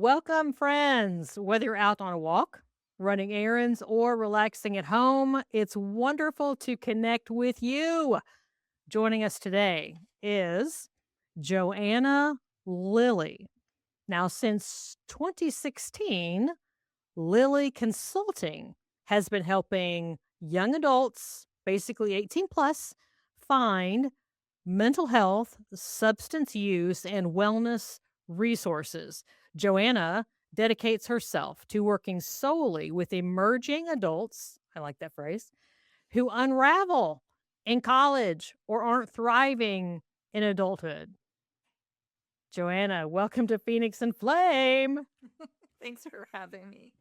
Welcome, friends. Whether you're out on a walk, running errands, or relaxing at home, it's wonderful to connect with you. Joining us today is Joanna Lilley. Now, since 2016, Lilly Consulting has been helping young adults, basically 18 plus, find mental health, substance use, and wellness resources. Joanna dedicates herself to working solely with emerging adults, I like that phrase, who unravel in college or aren't thriving in adulthood. Joanna, welcome to Phoenix and Flame. Thanks for having me.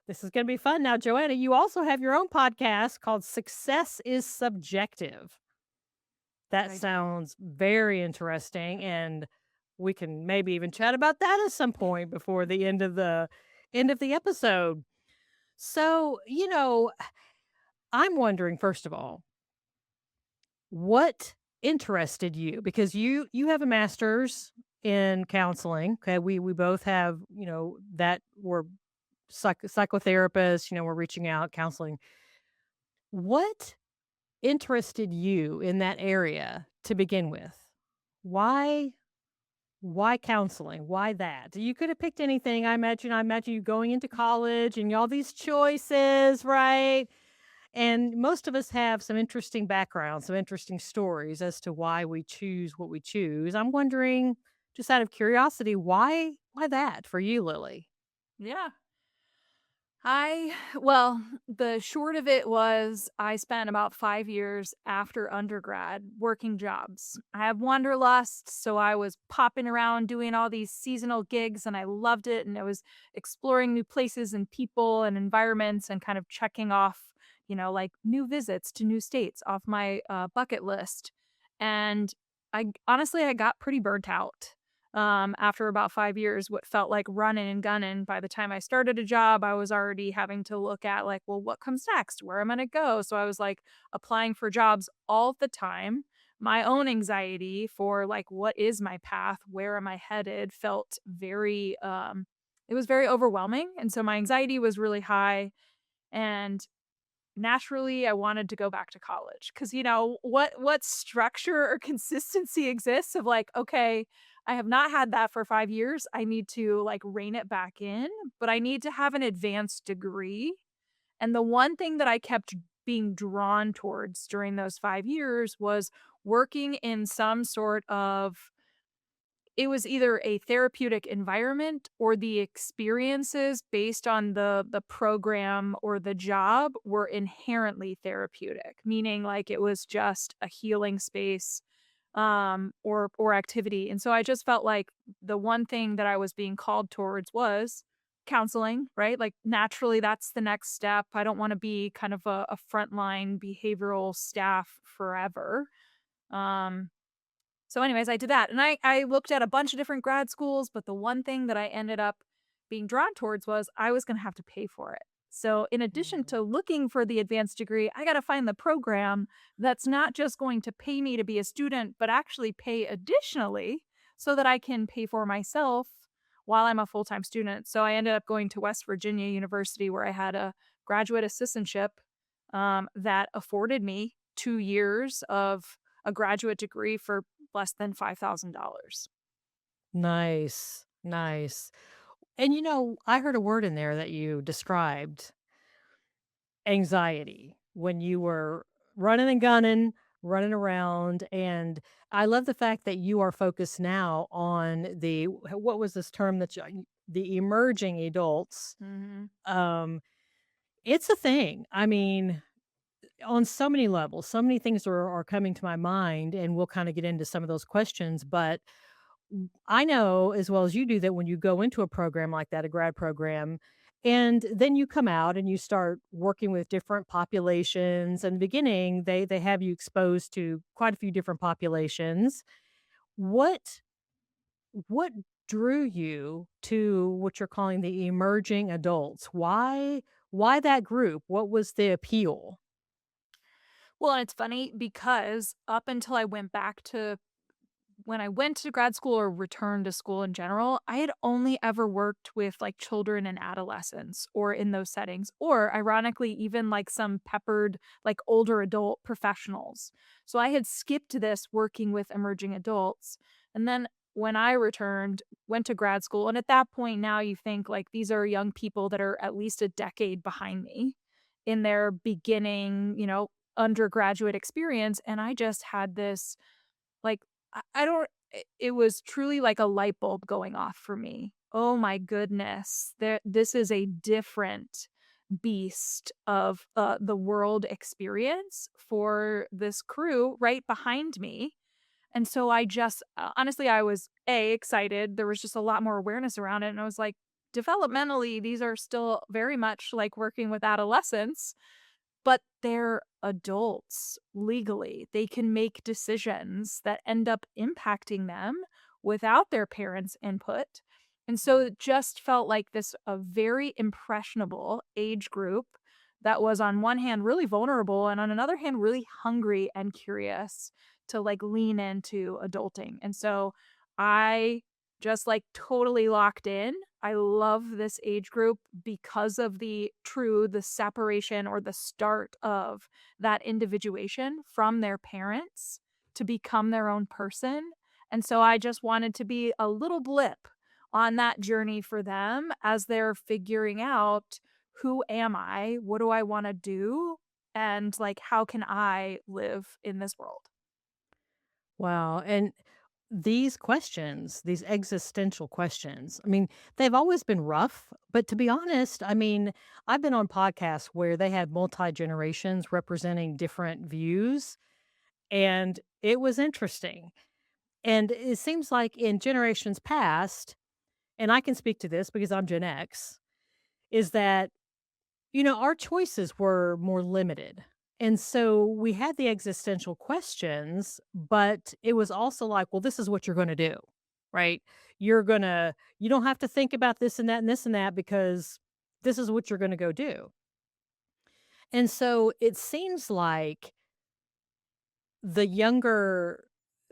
This is going to be fun. Now, Joanna, you also have your own podcast called Success is Subjective. That I do. sounds very interesting, and we can maybe even chat about that at some point before the end of the episode. So, I'm wondering first of all, what interested you because you have a master's in counseling. Okay, we both have, that we're psychotherapists, we're reaching out, counseling. What interested you in that area to begin with? Why Why counseling? Why that? You could have picked anything. I imagine you going into college and all these choices, right? And most of us have some interesting backgrounds, some interesting stories as to why we choose what we choose. I'm wondering, just out of curiosity, why that for you, Lily? Yeah. Well, the short of it was I spent about 5 years after undergrad working jobs. I had wanderlust, so I was popping around doing all these seasonal gigs and I loved it. And I was exploring new places and people and environments and kind of checking off, like new visits to new states off my bucket list. And I got pretty burnt out after about 5 years, what felt like running and gunning. By the time I started a job, I was already having to look at, like, well, what comes next? Where am I going to go? So I was like applying for jobs all the time. My own anxiety for, like, what is my path? Where am I headed? Felt it was very overwhelming. And so my anxiety was really high. And naturally I wanted to go back to college because what structure or consistency exists of, like, okay, I have not had that for 5 years, I need to, like, rein it back in, but I need to have an advanced degree. And the one thing that I kept being drawn towards during those 5 years was working in some sort of, it was either a therapeutic environment or the experiences based on the program or the job were inherently therapeutic, meaning like it was just a healing space or activity. And so I just felt like the one thing that I was being called towards was counseling, right? Like naturally that's the next step. I don't want to be kind of a frontline behavioral staff forever. Um so anyways, I did that, and I looked at a bunch of different grad schools, but the one thing that I ended up being drawn towards was I was gonna have to pay for it. So in addition Mm. to looking for the advanced degree, I gotta find the program that's not just going to pay me to be a student, but actually pay additionally so that I can pay for myself while I'm a full-time student. So I ended up going to West Virginia University where I had a graduate assistantship, that afforded me 2 years of a graduate degree for less than $5,000. Nice, nice. And I heard a word in there that you described, anxiety, when you were running and gunning, running around, and I love the fact that you are focused now on what was this term that the emerging adults. Mhm. Um, it's a thing. I mean, on so many levels, so many things are coming to my mind, and we'll kinda get into some of those questions, but I know as well as you do that when you go into a program like that, a grad program, and then you come out and you start working with different populations. In the beginning, they have you exposed to quite a few different populations. What what drew you to what you're calling the emerging adults? Why that group? What was the appeal? Well, and it's funny because up until I went back to when I went to grad school or returned to school in general, I had only ever worked with like children and adolescents or in those settings, or ironically, even like some peppered, like older adult professionals. So I had skipped this working with emerging adults. And then when I returned, went to grad school, and at that point now you think like these are young people that are at least a decade behind me in their beginning, undergraduate experience. And I just had this like, I don't it was truly like a light bulb going off for me. Oh my goodness. This is a different beast of, the world experience for this crew right behind me. And so I just honestly, I was, A, excited. There was just a lot more awareness around it, and I was like, developmentally, these are still very much like working with adolescents, but they're adults legally. They can make decisions that end up impacting them without their parents' input. And so it just felt like this a very impressionable age group that was on one hand really vulnerable and on another hand really hungry and curious to like lean into adulting. And so I just like totally locked in. I love this age group because of the separation or the start of that individuation from their parents to become their own person. And so I just wanted to be a little blip on that journey for them as they're figuring out, who am I? What do I want to do? And like, how can I live in this world? Wow. And these questions, these existential questions, I mean, they've always been rough, but to be honest, I mean, I've been on podcasts where they had multi generations representing different views, and it was interesting. And it seems like in generations past, and I can speak to this because I'm Gen X, is that, our choices were more limited. And so we had the existential questions, but it was also like, well, this is what you're going to do, right? You don't have to think about this and that and this and that because this is what you're going to go do. And so it seems like the younger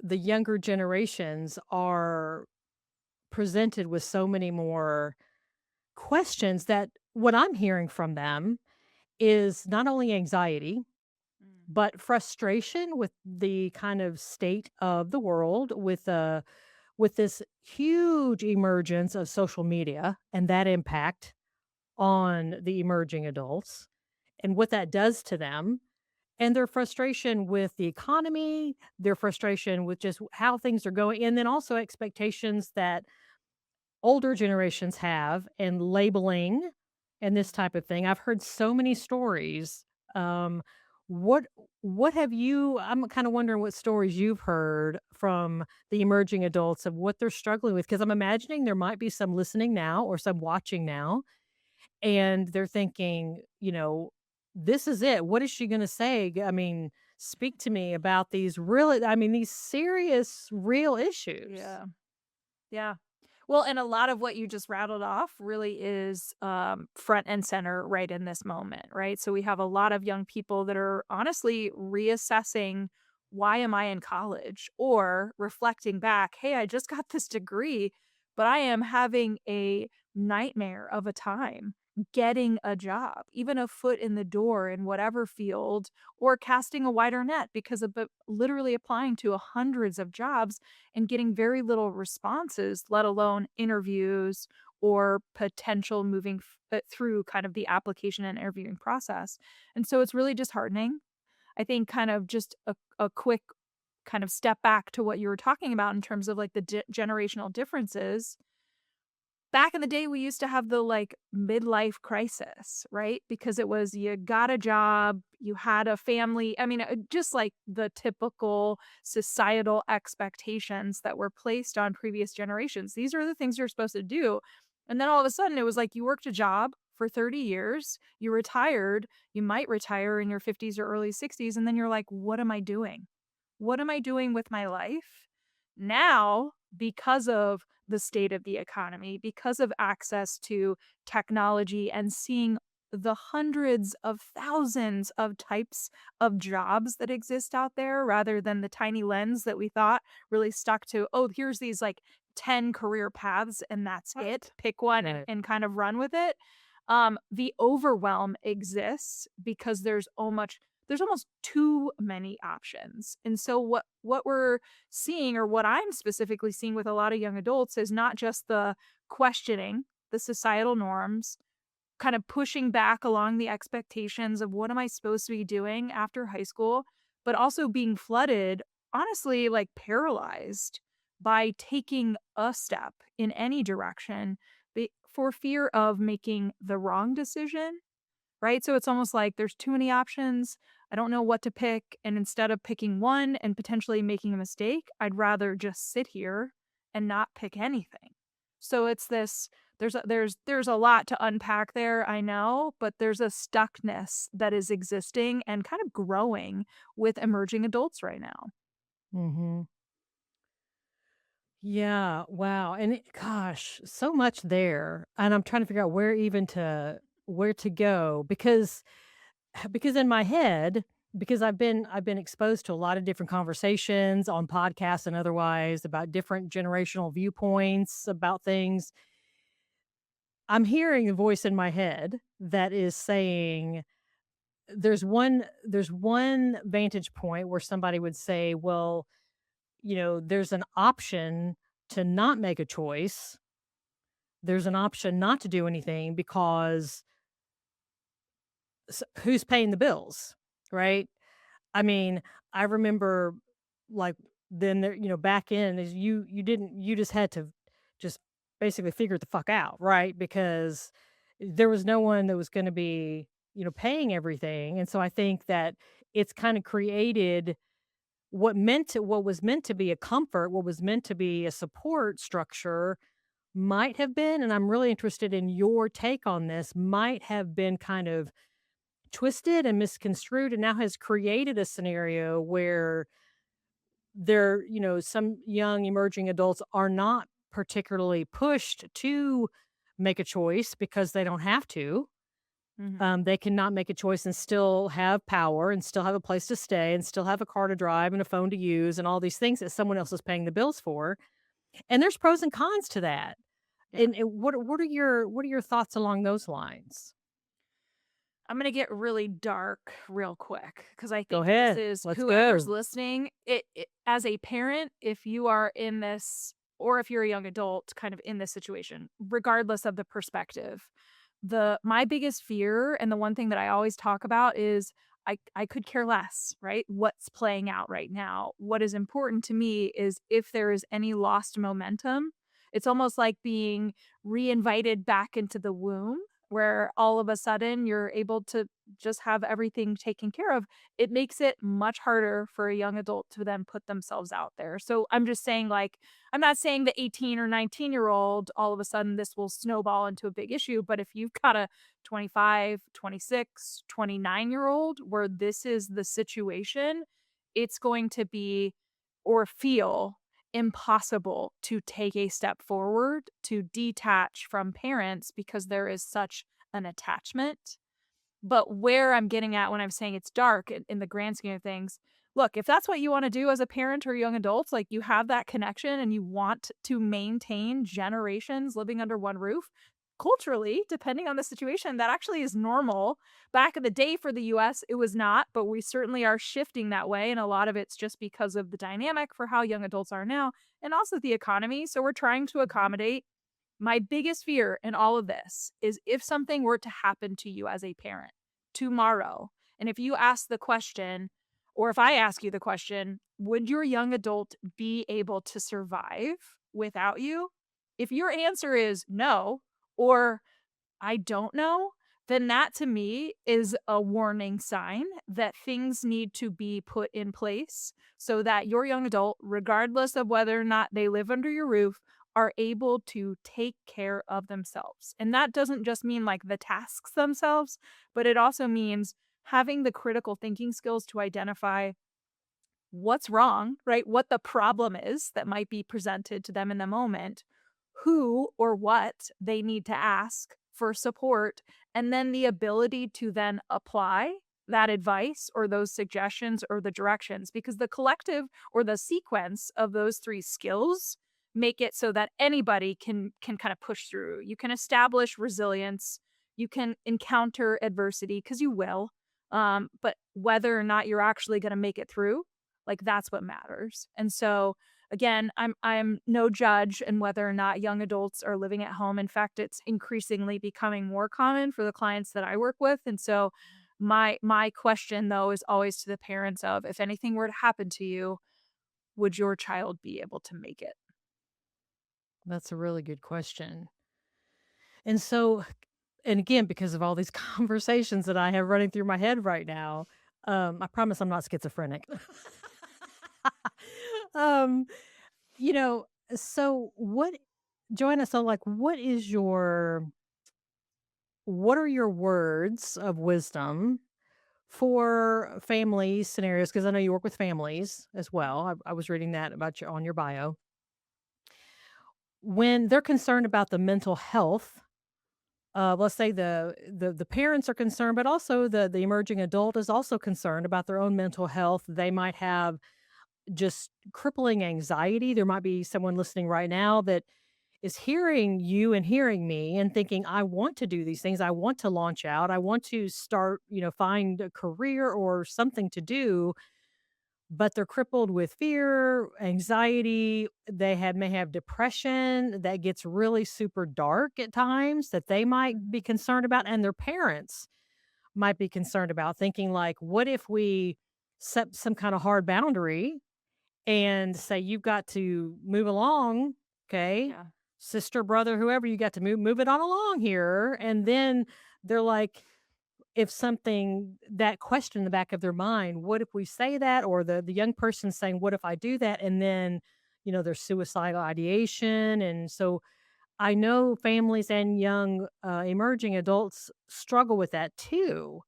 the younger generations are presented with so many more questions that what I'm hearing from them is not only anxiety, Mm. but frustration with the kind of state of the world with this huge emergence of social media and that impact on the emerging adults and what that does to them, and their frustration with the economy, their frustration with just how things are going, and then also expectations that older generations have and labeling and this type of thing. I've heard so many stories. Um, what what have you I'm kinda wondering what stories you've heard from the emerging adults of what they're struggling with, because 'cause I'm imagining there might be some listening now or some watching now, and they're thinking, "This is it. What is she gonna say? I mean, speak to me about these serious, real issues." Yeah. Yeah. Well, and a lot of what you just rattled off really is front and center right in this moment, right? So we have a lot of young people that are honestly reassessing, why am I in college? Or reflecting back, hey, I just got this degree, but I am having a nightmare of a time getting a job, even a foot in the door in whatever field, or casting a wider net because of literally applying to hundreds of jobs and getting very little responses, let alone interviews or potential moving through kind of the application and interviewing process. And so it's really disheartening. I think kind of just a quick kind of step back to what you were talking about in terms of like the generational differences. Back in the day, we used to have the, like, midlife crisis, right? Because it was you got a job, you had a family. I mean, just like the typical societal expectations that were placed on previous generations. These are the things you're supposed to do. And then all of a sudden, it was like you worked a job for 30 years, you retired, you might retire in your 50s or early 60s, and then you're like, "What am I doing? What am I doing with my life?" Now, because of the state of the economy, because of access to technology and seeing the hundreds of thousands of types of jobs that exist out there rather than the tiny lens that we thought really stuck to, oh, here's these like 10 career paths and that's it. Right. Pick one Right. and kind of run with it. The overwhelm exists because there's almost too many options. And so what we're seeing, or what I'm specifically seeing with a lot of young adults, is not just the questioning the societal norms, kind of pushing back along the expectations of what am I supposed to be doing after high school, but also being flooded, honestly, like paralyzed by taking a step in any direction for fear of making the wrong decision, right? So it's almost like there's too many options. I don't know what to pick. And instead of picking one and potentially making a mistake, I'd rather just sit here and not pick anything. So it's this there's a lot to unpack there, I know, but there's a stuckness that is existing and kind of growing with emerging adults right now. Mhm. Yeah, wow, and gosh, so much there, and I'm trying to figure out where to go because in my head, because I've been exposed to a lot of different conversations on podcasts and otherwise about different generational viewpoints about things. I'm hearing a voice in my head that is saying there's one vantage point where somebody would say, "Well, there's an option to not make a choice. There's an option not to do anything because who's paying the bills?" Right? I mean, I remember like then there, back in is you didn't you just had to just basically figure it the fuck out, right? Because there was no one that was going to be, paying everything. And so I think that it's kind of created what was meant to be a comfort, what was meant to be a support structure might have been, and I'm really interested in your take on this, might have been kind of twisted and misconstrued and now has created a scenario where some young emerging adults are not particularly pushed to make a choice because they don't have to. Mhm. They cannot make a choice and still have power and still have a place to stay and still have a car to drive and a phone to use and all these things that someone else is paying the bills for. And there's pros and cons to that. Yeah. And what are your thoughts along those lines? I'm gonna get really dark real quick because I Go think this ahead. is Let's whoever's go. listening. As a parent, if you are in this, or if you're a young adult, kind of in this situation, regardless of the perspective, the my biggest fear and the one thing that I always talk about is I could care less, right? What's playing out right now? What is important to me is if there is any lost momentum, it's almost like being reinvited back into the womb where all of a sudden you're able to just have everything taken care of. It makes it much harder for a young adult to then put themselves out there. So I'm just saying, like, I'm not saying the 18 or 19-year-old, all of a sudden this will snowball into a big issue. But if you've got a 25, 26, 29-year-old where this is the situation, it's going to be or feel impossible to take a step forward, to detach from parents because there is such an attachment. But where I'm getting at when I'm saying it's dark in the grand scheme of things, look, if that's what you want to do as a parent or young adult, like you have that connection and you want to maintain generations living under one roof, culturally, depending on the situation, that actually is normal. Back in the day for the US, it was not, but we certainly are shifting that way. And a lot of it's just because of the dynamic for how young adults are now and also the economy. So we're trying to Mhm. accommodate. My biggest fear in all of this is if something were to happen to you as a parent tomorrow, and if you ask the question, or if I ask you the question, would your young adult be able to survive without you? If your answer is no, or I don't know, then that to me is a warning sign that things need to be put in place so that your young adult, regardless of whether or not they live under your roof, are able to take care of themselves. And that doesn't just mean like the tasks themselves, but it also means having the critical thinking skills to identify what's wrong, right? What the problem is that might be presented to them in the moment, who or what they need to ask for support, and then the ability to then apply that advice or those suggestions or the directions, because the collective or the sequence of those three skills make it so that anybody can kind of push through. You can establish resilience, you can encounter adversity because you will. But whether or not you're actually going to make it through, like that's what matters. And so again, I'm no judge in whether or not young adults are living at home. In fact, it's increasingly becoming more common for the clients that I work with. And so my question though is always to the parents of, if anything were to happen to you, would your child be able to make it? That's a really good question. And so, and again, because of all these conversations that I have running through my head right now, I promise I'm not schizophrenic. um, you know, so what, Joanna, so like, what are your words of wisdom for family scenarios? Because I know you work with families as well. I was reading that about you on your bio. When they're concerned about the mental health, let's say the parents are concerned, but also the emerging adult is also concerned about their own mental health. They might have just crippling anxiety. There might be someone listening right now that is hearing you and hearing me and thinking, I want to do these things. I want to launch out. I want to start, find a career or something to do, but they're crippled with fear, anxiety. May have depression that gets really super dark at times that they might be Mhm. concerned about. And their parents might be concerned about, thinking like, what if we set some kind of hard boundary and say, you've got to move along, okay? Yeah. Sister, brother, whoever, you got to move it on along here. And then they're like, if something, that question in the back of their mind, what if we say that? Or the young person saying, what if I do that? And then, there's suicidal ideation. And so I know families and young emerging adults struggle with that too.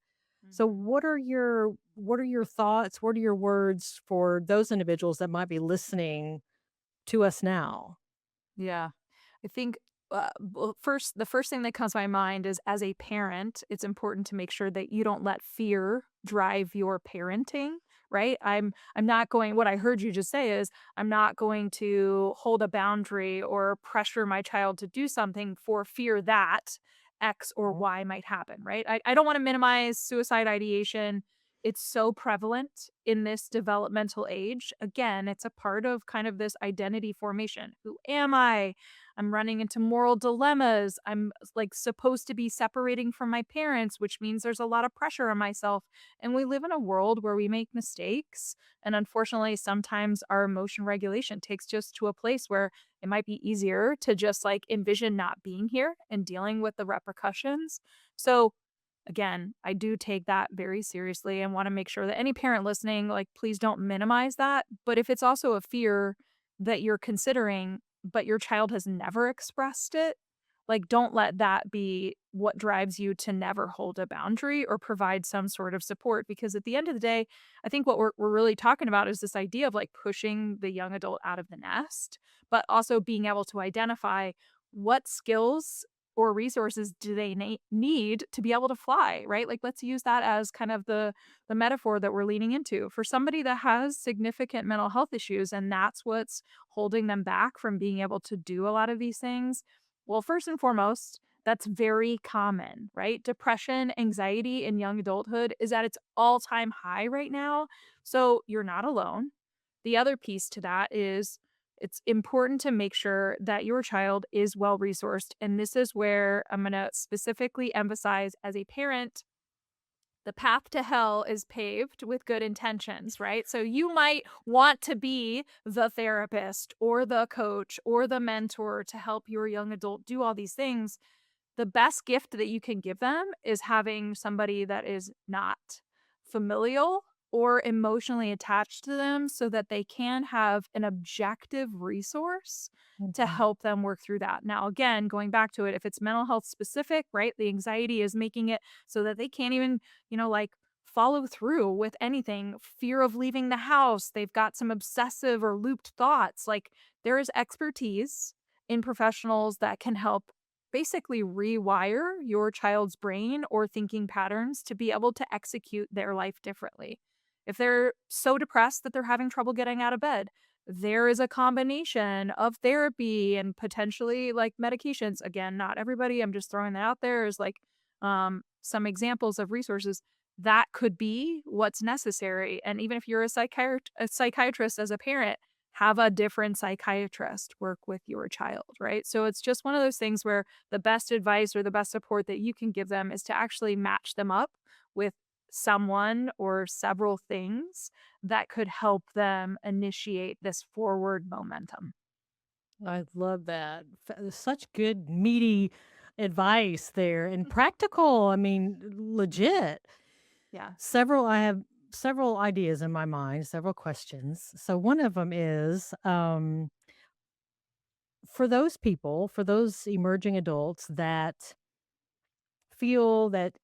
So Mhm. what are your thoughts? What are your words for those individuals that might be listening to us now? Yeah. I think the first thing that comes to my mind is, as a parent, it's important to make sure that you don't let fear drive your parenting, right? I'm not going what I heard you just say is, I'm not going to hold a boundary or pressure my child to do something for fear that X or Mhm. Y might happen, right? I don't want to minimize suicide ideation. It's so prevalent in this developmental age. Again, it's a part of kind of this identity formation. Who am I? I'm running into moral dilemmas. I'm like supposed to be separating from my parents, which means there's a lot of pressure on myself. And we live in a world where we make mistakes. And unfortunately, sometimes our emotion regulation takes just to a place where it might be easier to just like envision not being here and dealing with the repercussions. So, again, I do take that very seriously and want to make sure that any parent listening, like, please don't minimize that. But if it's also a fear that you're considering, but your child has never expressed it, like, don't let that be what drives you to never hold a boundary or provide some sort of support. Because at the end of the day, I think what we're really talking about is this idea of like pushing the young adult out of the nest, but also being able to identify what skills or resources do they need to be able to fly, right? Like, let's use that as kind of the metaphor that we're leaning into. For somebody that has significant mental health issues and that's what's holding them back from being able to do a lot of these things, well, first and foremost, that's very common, right? Depression, anxiety in young adulthood is at its all-time high right now. So you're not alone. The other piece to that is it's important to make sure that your child is well resourced. And this is where I'm going to specifically emphasize, as a parent, the path to hell is paved with good intentions, right? So you might want to be the therapist or the coach or the mentor to help your young adult do all these things. The best gift that you can give them is having somebody that is not familial or emotionally attached to them so that they can have an objective resource to Mhm. help them work through that. Now, again, going back to it, if it's mental health specific, right, the anxiety is making it so that they can't even, like follow through with anything, fear of leaving the house, they've got some obsessive or looped thoughts. Like, there is expertise in professionals that can help basically rewire your child's brain or thinking patterns to be able to execute their life differently. If they're so depressed that they're having trouble getting out of bed, there is a combination of therapy and potentially like medications. Again, not everybody, I'm just throwing that out there as like some examples of resources that could be what's necessary. And even if you're a psychiatrist as a parent, have a different psychiatrist work with your child, right? So it's just one of those things where the best advice or the best support that you can give them is to actually match them up with someone or several things that could help them initiate this forward momentum. I love that. Such good, meaty advice there and practical. I mean, legit. Yes. I have several ideas in my mind, several questions. So one of them is for those people, for those emerging adults that feel that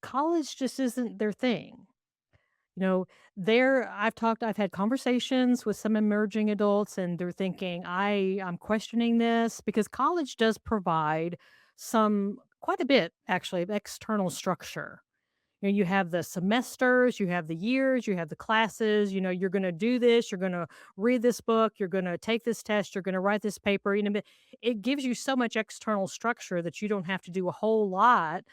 college just isn't their thing. You know, I've had conversations with some emerging adults and they're thinking, I'm questioning this because college does provide some quite a bit actually of external structure. You know, you have the semesters, you have the years, you have the classes, you're going to do this, you're going to read this book, you're going to take this test, you're going to write this paper, but it gives you so much external structure that you don't have to do a whole lot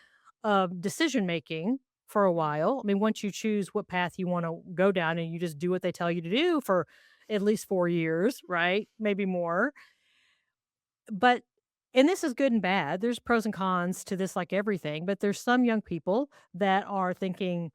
of decision making for a while. I mean, once you choose what path you want to go down and you just do what they tell you to do for at least 4 years, right? Maybe more. But and this is good and bad. There's pros and cons to this like everything, but there's some young people that are thinking,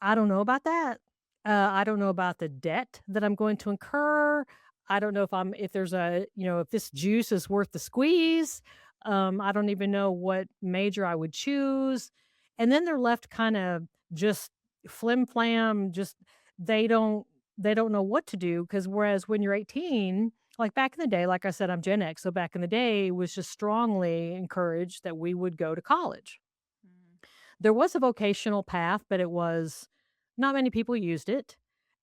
I don't know about that. I don't know about the debt that I'm going to incur. I don't know if there's if this juice is worth the squeeze. I don't even know what major I would choose. And then they're left kind of just flim flam, just they don't they don't know what to do because whereas when you're 18, like back in the day, like I said, I'm Gen X, so back in the day it was just strongly encouraged that we would go to college. Mm. There was a vocational path, but it was not many people used it.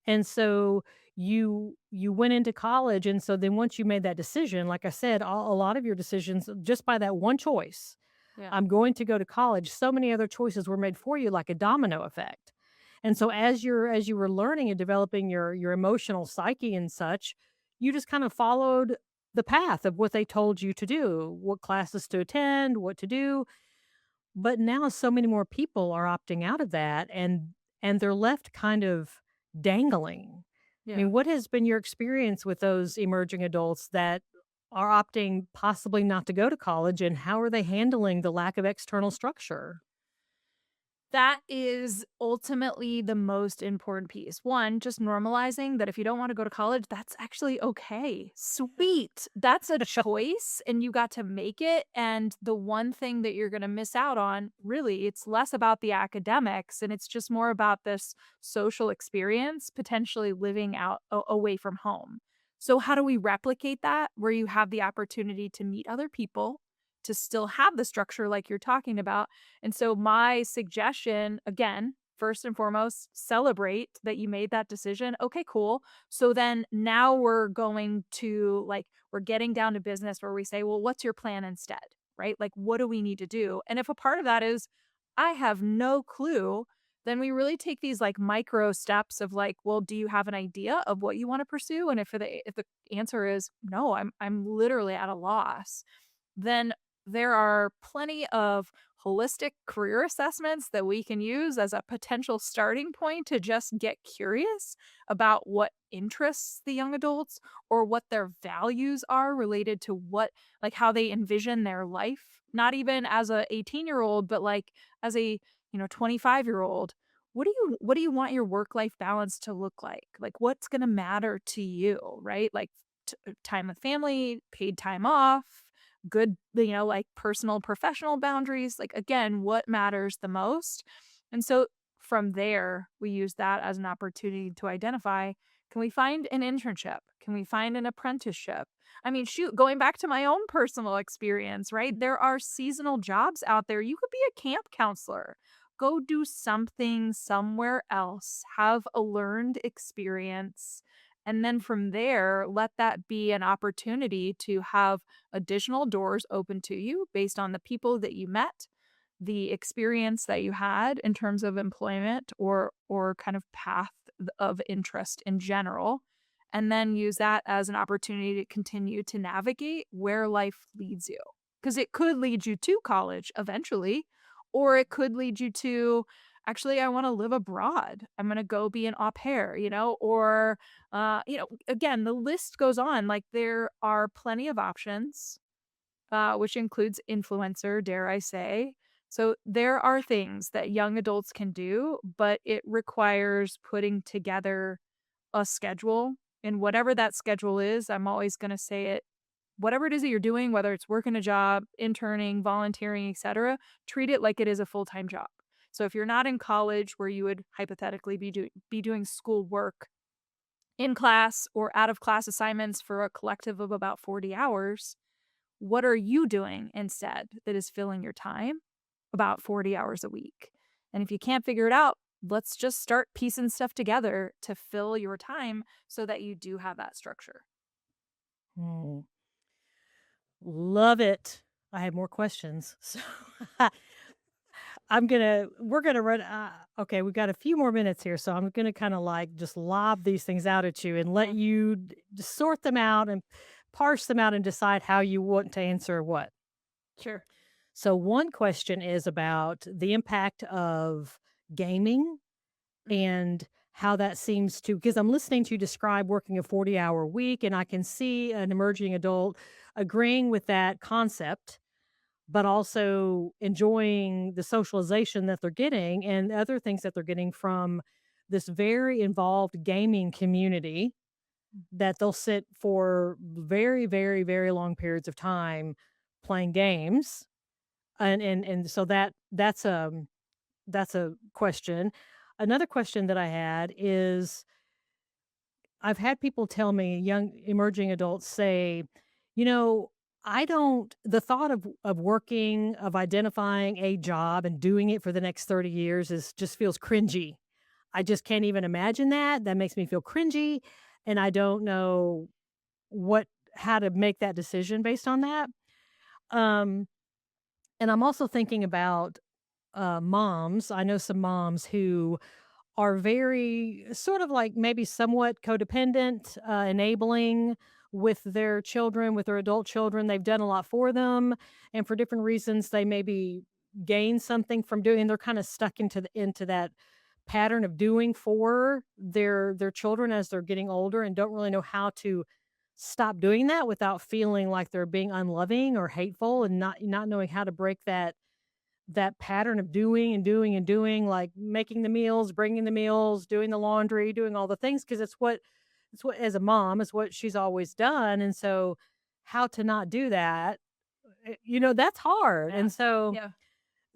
And so you went into college and so then once you made that decision, like I said, a lot of your decisions just by that one choice, Yeah. I'm going to go to college, so many other choices were made for you like a domino effect. And so as you were learning and developing your emotional psyche and such, you just kind of followed the path of what they told you to do, what classes to attend, what to do, but now so many more people are opting out of that and they're left kind of dangling. I Yeah. mean, what has been your experience with those emerging adults that are opting possibly not to go to college, and how are they handling the lack of external structure? That is ultimately the most important piece. One, just normalizing that if you don't wanna go to college, that's actually okay. Sweet. That's a choice, and you got to make it, and the one thing that you're gonna miss out on, really, it's less about the academics, and it's just more about this social experience, potentially living out away from home. So how do we replicate that where you have the opportunity to meet other people, to still have the structure like you're talking about, and so my suggestion, again, first and foremost, celebrate that you made that decision. Okay, cool. So then now we're going to we're getting down to business where we say, well, what's your plan instead? Right? Like, what do we need to do? And if a part of that is, I have no clue, then we really take these like micro steps of like, well, do you have an idea of what you want to pursue? And if the answer is no, I'm literally at a loss, then there are plenty of holistic career assessments that we can use as a potential starting point to just get curious about what interests the young adults or what their values are related to what like how they envision their life, not even as a 18-year-old but like as a 25-year-old. What do you want your work life balance to look like what's going to matter to you, right? Like time with family, paid time off, good, like personal professional boundaries, like again, what matters the most. And so from there, we use that as an opportunity to identify, can we find an internship? Can we find an apprenticeship? I mean, shoot, going back to my own personal experience, right? There are seasonal jobs out there. You could be a camp counselor. Go do something somewhere else, have a learned experience, And then from there, let that be an opportunity to have additional doors open to you based on the people that you met, the experience that you had in terms of employment or kind of path of interest in general, and then use that as an opportunity to continue to navigate where life leads you. Because it could lead you to college eventually, or it could lead you to, actually, I want to live abroad. I'm going to go be an au pair, or, again, the list goes on. Like there are plenty of options, which includes influencer, dare I say. So there are things that young adults can do, but it requires putting together a schedule. And whatever that schedule is, I'm always going to say it. Whatever it is that you're doing, whether it's working a job, interning, volunteering, etc., treat it like it is a full-time job. So if you're not in college where you would hypothetically be doing school work in class or out of class assignments for a collective of about 40 hours, what are you doing instead that is filling your time? About 40 hours a week. And if you can't figure it out, let's just start piecing stuff together to fill your time so that you do have that structure. Mm, love it. I have more questions. So we're gonna run. Okay, we've got a few more minutes here, so I'm gonna kind of like just lob these things out at you and let Mhm. you just sort them out and parse them out and decide how you want to answer what. Sure. So one question is about the impact of gaming Mhm. and how that seems to, because I'm listening to you describe working a 40-hour week, and I can see an emerging adult agreeing with that concept, but also enjoying the socialization that they're getting and other things that they're getting from this very involved gaming community that they'll sit for very, very, very long periods of time playing games. And so that's a question. Another question that I had is I've had people tell me, young emerging adults say, you know, I don't the thought of working, of identifying a job and doing it for the next 30 years is just feels cringy. I just can't even imagine that. That makes me feel cringy, and I don't know what how to make that decision based on that. Um, and I'm also thinking about moms. I know some moms who are very sort of like maybe somewhat codependent, enabling with their children, with their adult children. They've done a lot for them, and for different reasons, they maybe gain something from doing. They're kind of stuck into that pattern of doing for their children as they're getting older, and don't really know how to stop doing that without feeling like they're being unloving or hateful, and not knowing how to break that pattern of doing and doing and doing, like making the meals, bringing the meals, doing the laundry, doing all the things, because it's what as a mom, it's what she's always done, and so how to not do that, that's hard, Yeah. and Yeah.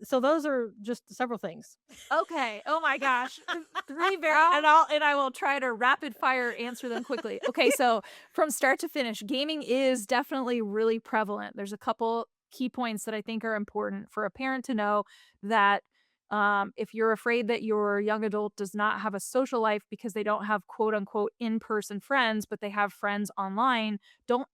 so those are just several things. Okay. Oh my gosh. 3 very, and I will try to rapid fire answer them quickly. Okay, so from start to finish, gaming is definitely really prevalent. There's a couple key points that I think are important for a parent to know that if you're afraid that your young adult does not have a social life because they don't have quote unquote in-person friends, but they have friends online, don't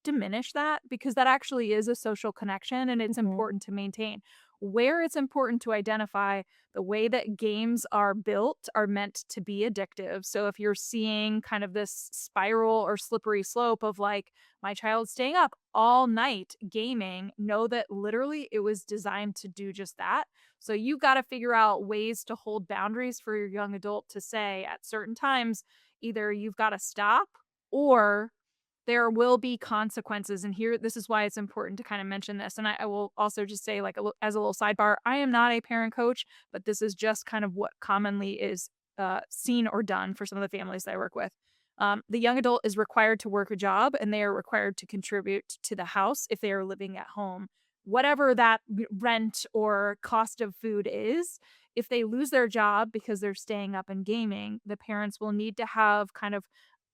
diminish that, because that actually is a social connection and it's Mhm. important to maintain. Where it's important to identify, the way that games are built are meant to be addictive. So if you're seeing kind of this spiral or slippery slope of like, my child staying up all night gaming, know that literally it was designed to do just that. So you got to figure out ways to hold boundaries for your young adult to say at certain times, either you've got to stop, or there will be consequences. And here, this is why it's important to kind of mention this. And I will also just say, like, as a little sidebar, I am not a parent coach, but this is just kind of what commonly is seen or done for some of the families that I work with. The young adult is required to work a job and they are required to contribute to the house if they are living at home. Whatever that rent or cost of food is, if they lose their job because they're staying up and gaming, the parents will need to have kind of,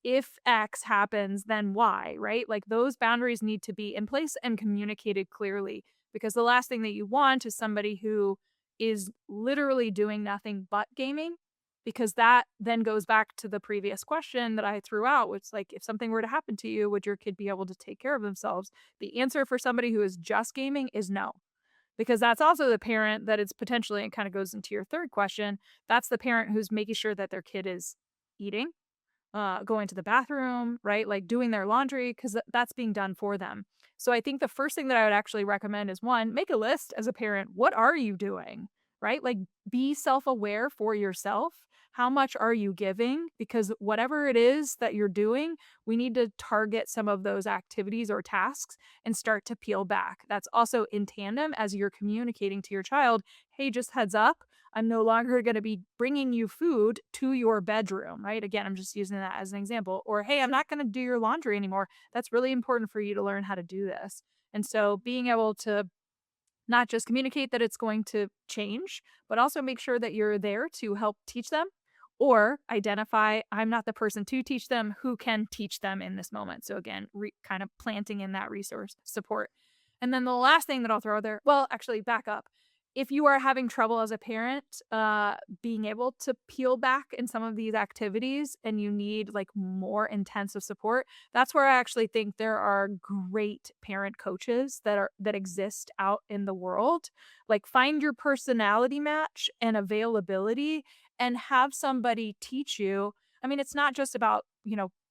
if X happens, then Y, right? Like those boundaries need to be in place and communicated clearly, because the last thing that you want is somebody who is literally doing nothing but gaming because that then goes back to the previous question that I threw out, which like if something were to happen to you, would your kid be able to take care of themselves? The answer for somebody who is just gaming is no. Because that's also the parent that it's potentially, and kind of goes into your third question, that's the parent who's making sure that their kid is eating, going to the bathroom, right? Like doing their laundry because that's being done for them. So I think the first thing that I would actually recommend is one, make a list as a parent. What are you doing? Right? Like be self aware for yourself. How much are you giving? Because whatever it is that you're doing, we need to target some of those activities or tasks and start to peel back. That's also in tandem as you're communicating to your child, hey, just heads up, I'm no longer going to be bringing you food to your bedroom, right? Again, I'm just using that as an example. Or, hey, I'm Sure. not going to do your laundry anymore. That's really important for you to learn how to do this. And so being able to not just communicate that it's going to change, but also make sure that you're there to help teach them or identify I'm not the person to teach them who can teach them in this moment. So again, kind of planting in that resource support. And then the last thing that I'll throw there, well, actually back up. If you are having trouble as a parent, being able to peel back in some of these activities and you need like more intensive support, that's where I actually think there are great parent coaches that exist out in the world. Like find your personality match and availability and have somebody teach you. I mean, it's not just about,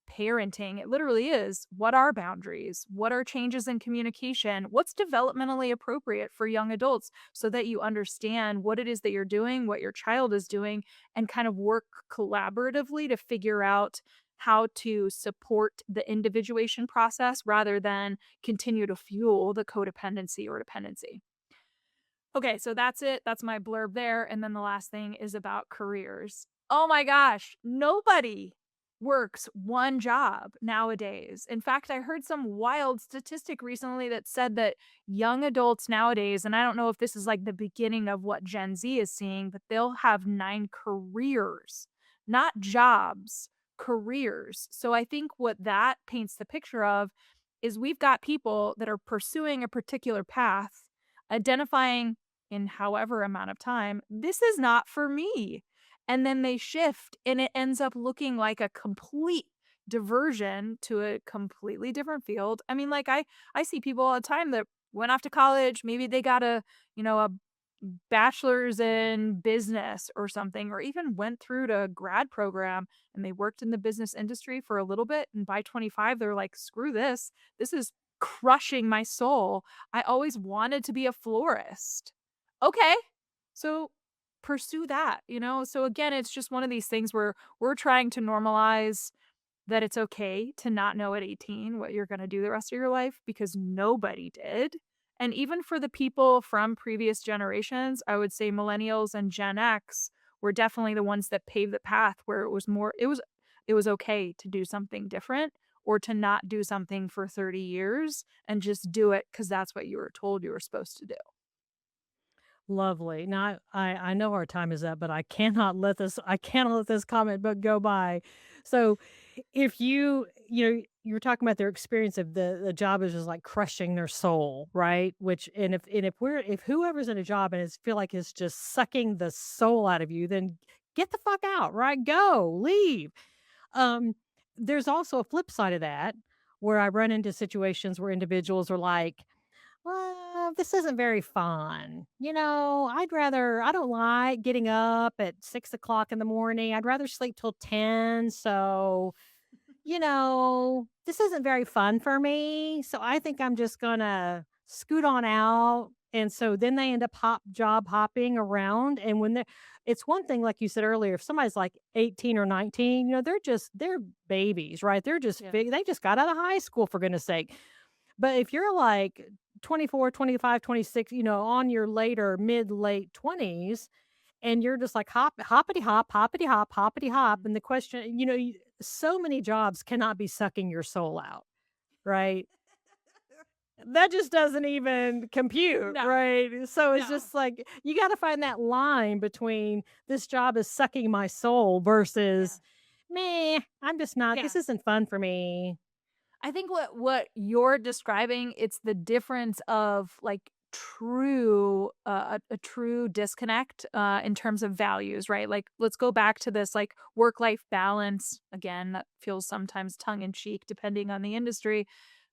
parenting. It literally is. What are boundaries? What are changes in communication? What's developmentally appropriate for young adults so that you understand what it is that you're doing, what your child is doing, and kind of work collaboratively to figure out how to support the individuation process rather than continue to fuel the codependency or dependency. Okay, so that's it. That's my blurb there. And then the last thing is about careers. Oh my gosh, nobody works one job nowadays. In fact, I heard some wild statistic recently that said that young adults nowadays, and I don't know if this is like the beginning of what Gen Z is seeing, but they'll have 9 careers, not jobs, careers. So I think what that paints the picture of is we've got people that are pursuing a particular path, identifying in however amount of time, this is not for me. And then they shift and it ends up looking like a complete diversion to a completely different field. I mean, like I see people all the time that went off to college, maybe they got a bachelor's in business or something, or even went through to a grad program and they worked in the business industry for a little bit. And by 25, they're like, screw this. This is crushing my soul. I always wanted to be a florist. Okay. So pursue that. So again, it's just one of these things where we're trying to normalize that it's okay to not know at 18 what you're going to do the rest of your life because nobody did. And even for the people from previous generations, I would say millennials and Gen X were definitely the ones that paved the path where it was okay to do something different or to not do something for 30 years and just do it cuz that's what you were told you were supposed to do. Lovely. Now, I know our time is up, but I cannot let this comment but go by. So, if you were talking about their experience of the job is just like crushing their soul, right? Which if whoever's in a job and feel like it's just sucking the soul out of you, then get the fuck out, right? Go, leave. Um, there's also a flip side of that where I run into situations where individuals are like, well, this isn't very fun. I don't like getting up at 6 o'clock in the morning. I'd rather sleep till 10. So, this isn't very fun for me. So I think I'm just going to scoot on out. And so then they end up job hopping around. And it's one thing, like you said earlier, if somebody's like 18 or 19, they're babies, right? They're just Yeah. big. They just got out of high school, for goodness sake. But if you're like 24, 25, 26, on your later mid late 20s and you're just like hoppity hop, hoppity hop, hoppity hop, Mhm. and the question, so many jobs cannot be sucking your soul out, right? That just doesn't even compute, No. right? So it's No. just like you got to find that line between this job is sucking my soul Yeah. versus meh, I'm just not, Yeah. this isn't fun for me. I think what you're describing, it's the difference of like a true disconnect in terms of values, right? Like, let's go back to this like work life balance again. That feels sometimes tongue in cheek, depending on the industry.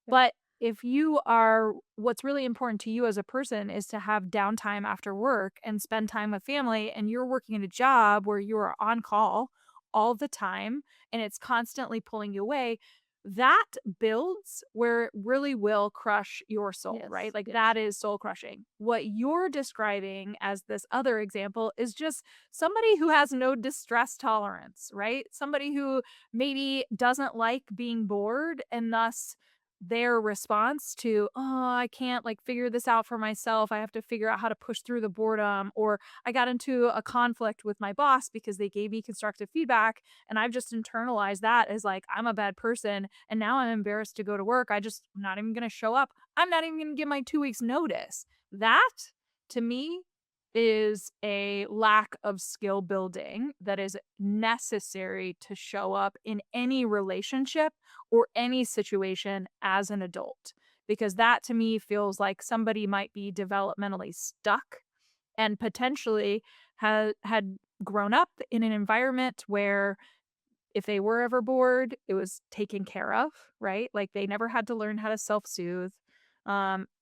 But if you are what's really important to you as a person is to have downtime after work and spend time with family, and you're working in a job where you are on call all the time and it's constantly pulling you away, that builds where it really will crush your soul, right? Yes. Like Yes. that is soul crushing. What you're describing as this other example is just somebody who has no distress tolerance, right? Somebody who maybe doesn't like being bored and thus their response to, "Oh, I can't, like, figure this out for myself. I have to figure out how to push through the boredom," or, "I got into a conflict with my boss because they gave me constructive feedback, and I've just internalized that as, like, I'm a bad person, and now I'm embarrassed to go to work. I'm not even gonna show up. I'm not even gonna give my 2 weeks notice." That, to me, is a lack of skill building that is necessary to show up in any relationship or any situation as an adult. Because that to me feels like somebody might be developmentally stuck and potentially had grown up in an environment where if they were ever bored, it was taken care of, right? Like they never had to learn how to self-soothe.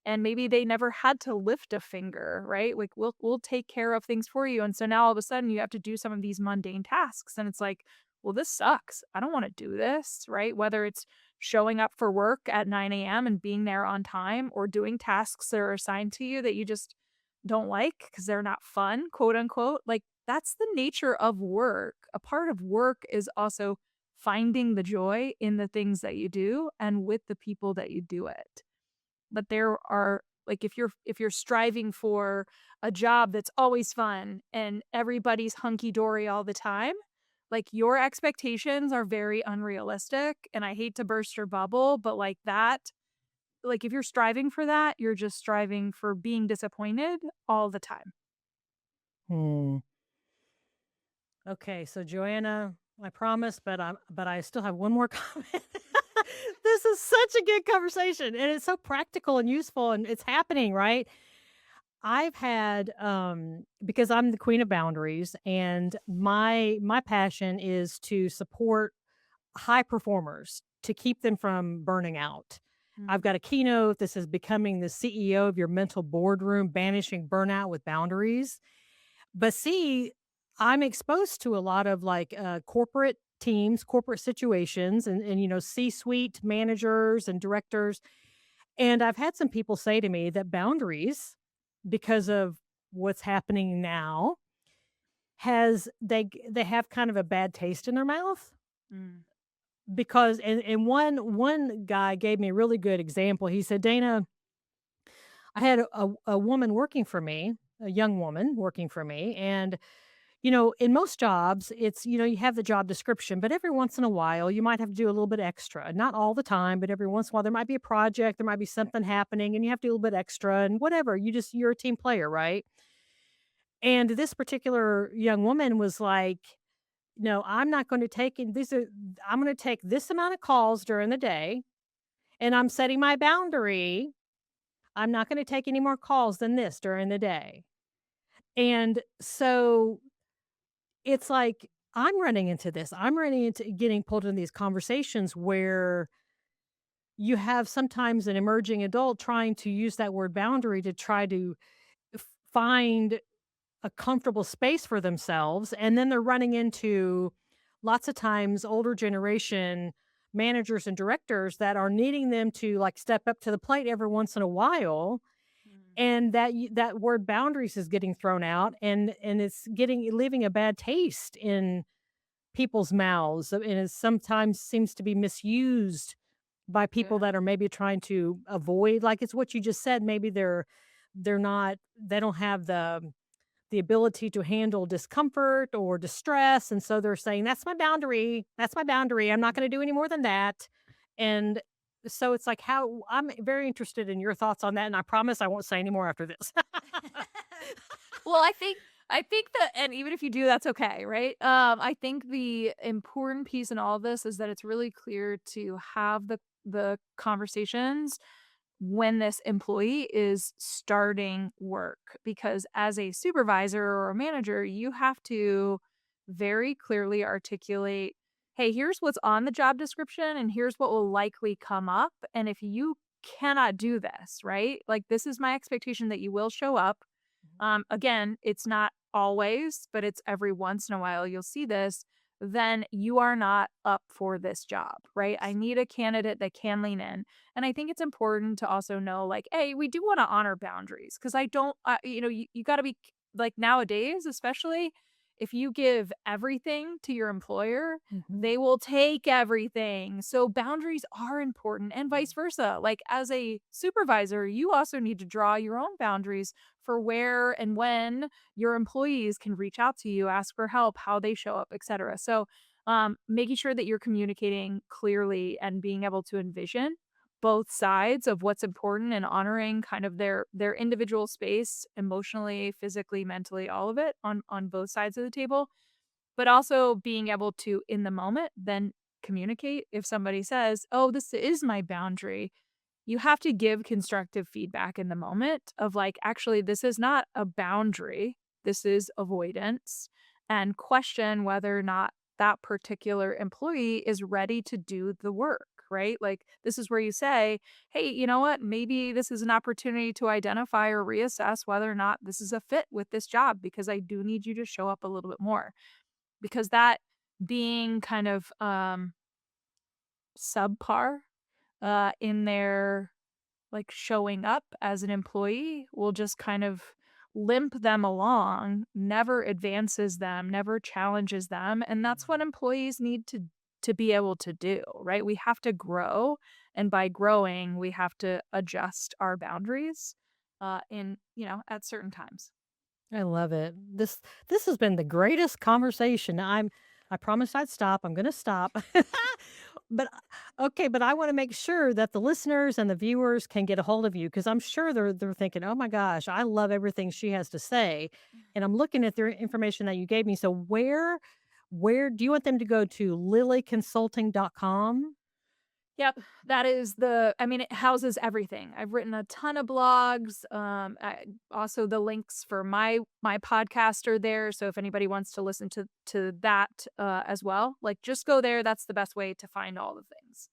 And maybe they never had to lift a finger, right? Like we'll take care of things for you. And so now all of a sudden you have to do some of these mundane tasks. And it's like, well, this sucks. I don't want to do this, right? Whether it's showing up for work at 9 a.m. and being there on time or doing tasks that are assigned to you that you just don't like because they're not fun, quote unquote. Like that's the nature of work. A part of work is also finding the joy in the things that you do and with the people that you do it. But there are like if you're striving for a job that's always fun and everybody's hunky dory all the time, like your expectations are very unrealistic. And I hate to burst your bubble, but like that, like if you're striving for that, you're just striving for being disappointed all the time. Hmm. Okay, so Joanna, I promise, but I still have one more comment. This is such a good conversation, and it's so practical and useful, and it's happening, right? I've had because I'm the queen of boundaries, and my passion is to support high performers to keep them from burning out. I've Mm, got a keynote that says becoming the CEO of your mental boardroom, banishing burnout with boundaries. But see, I'm exposed to a lot of like corporate teams, corporate situations, and C-suite managers and directors. And I've had some people say to me that boundaries, because of what's happening now, they have kind of a bad taste in their mouth mm, because and one guy gave me a really good example. He said, "Dana, I had a woman working for me, a young woman working for me, and in most jobs, it's you have the job description, but every once in a while, you might have to do a little bit extra. Not all the time, but every once in a while, there might be a project, there might be something happening, and you have to do a little bit extra, and whatever. You're a team player, right?" And this particular young woman was like, "No, I'm not going to take in these. I'm going to take this amount of calls during the day, and I'm setting my boundary. I'm not going to take any more calls than this during the day." And so it's like, I'm running into this. I'm running into getting pulled into these conversations where you have sometimes an emerging adult trying to use that word boundary to try to find a comfortable space for themselves. And then they're running into lots of times older generation managers and directors that are needing them to like step up to the plate every once in a while. mm. And that word boundaries is getting thrown out and it's getting leaving a bad taste in people's mouths, and it sometimes seems to be misused by people Yeah. that are maybe trying to avoid, like, it's what you just said, maybe they don't have the ability to handle discomfort or distress, and so they're saying, that's my boundary, I'm not gonna do any more than that." And so it's like, how I'm very interested in your thoughts on that, and I promise I won't say any more after this. Well, I think that and even if you do, that's okay, right? I think the important piece in all of this is that it's really clear to have the conversations when this employee is starting work. Because as a supervisor or a manager, you have to very clearly articulate, hey, here's what's on the job description and here's what will likely come up. And if you cannot do this, right? Like, this is my expectation that you will show up. Again, it's not always, but it's every once in a while you'll see this. Then you are not up for this job, right? I need a candidate that can lean in. And I think it's important to also know, like, hey, we do want to honor boundaries because I don't, you got to be like nowadays, especially if you give everything to your employer, Mhm. they will take everything. So boundaries are important and vice versa. Like, as a supervisor, you also need to draw your own boundaries for where and when your employees can reach out to you, ask for help, how they show up, etc. So, making sure that you're communicating clearly and being able to envision both sides of what's important and honoring kind of their individual space emotionally, physically, mentally, all of it on both sides of the table, but also being able to in the moment then communicate if somebody says, "Oh, this is my boundary." You have to give constructive feedback in the moment of like, actually, this is not a boundary. This is avoidance, and question whether or not that particular employee is ready to do the work, right? Like, this is where you say, hey, you know what? Maybe this is an opportunity to identify or reassess whether or not this is a fit with this job because I do need you to show up a little bit more. Because that being kind of subpar in their like showing up as an employee will just kind of limp them along, never advances them, never challenges them, and that's what employees need to be able to do, right? We have to grow, and by growing, we have to adjust our boundaries in, at certain times. I love it. This has been the greatest conversation. I promised I'd stop. I'm gonna stop. But okay, but I wanna make sure that the listeners and the viewers can get a hold of you because I'm sure they're thinking, "Oh my gosh, I love everything she has to say." And I'm looking at the information that you gave me. So where do you want them to go to lilyconsulting.com? Yep, that is I mean, it houses everything. I've written a ton of blogs, also the links for my podcast are there, so if anybody wants to listen to that, as well, like, just go there, that's the best way to find all the things.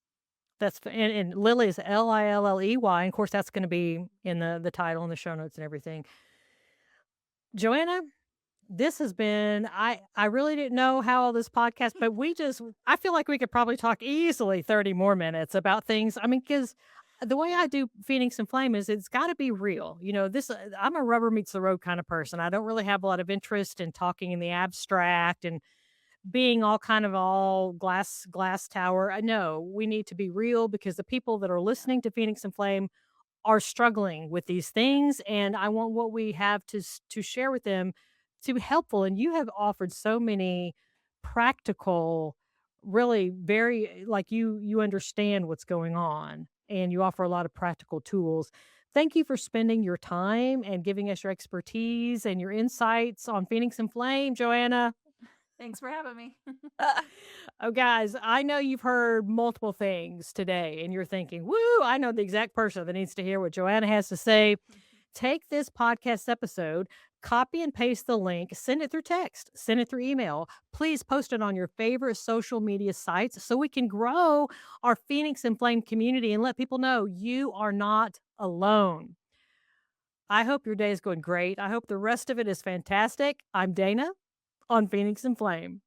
And Lily is Lilley, and of course, that's gonna be in the title and the show notes and everything. Joanna, this has been I really didn't know how all this podcast, but I feel like we could probably talk easily 30 more minutes about things. I mean, because the way I do Phoenix and Flame is it's got to be real. I'm a rubber meets the road kind of person. I don't really have a lot of interest in talking in the abstract and being all glass tower. I know we need to be real because the people that are listening to Phoenix and Flame are struggling with these things, and I want what we have to share with them to be helpful. And you have offered so many practical, really very like you understand what's going on, and you offer a lot of practical tools. Thank you for spending your time and giving us your expertise and your insights on Phoenix and Flame, Joanna. Thanks for having me. Oh, guys, I know you've heard multiple things today and you're thinking, woo, I know the exact person that needs to hear what Joanna has to say. Take this podcast episode, copy and paste the link, send it through text, send it through email. Please post it on your favorite social media sites so we can grow our Phoenix and Flame community and let people know you are not alone. I hope your day is going great. I hope the rest of it is fantastic. I'm Dana on Phoenix and Flame.